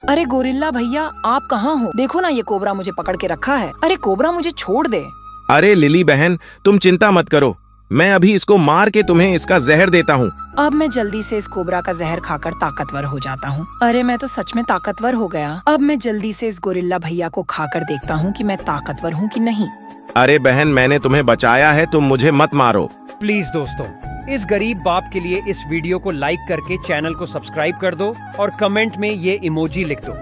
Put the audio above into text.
अरे गोरिल्ला भैया, आप कहाँ हो? देखो ना, ये कोबरा मुझे पकड़ के रखा है। अरे कोबरा, मुझे छोड़ दे। अरे लिली बहन, तुम चिंता मत करो, मैं अभी इसको मार के तुम्हें इसका जहर देता हूँ। अब मैं जल्दी से इस कोबरा का जहर खाकर ताकतवर हो जाता हूँ। अरे मैं तो सच में ताकतवर हो गया। अब मैं जल्दी से इस गोरिल्ला भैया को खाकर देखता हूँ कि मैं ताकतवर हूँ कि नहीं। अरे बहन, मैंने तुम्हें बचाया है, तुम मुझे मत मारो। प्लीज दोस्तों, इस गरीब बाप के लिए इस वीडियो को लाइक करके चैनल को सब्सक्राइब कर दो और कमेंट में ये इमोजी लिख दो।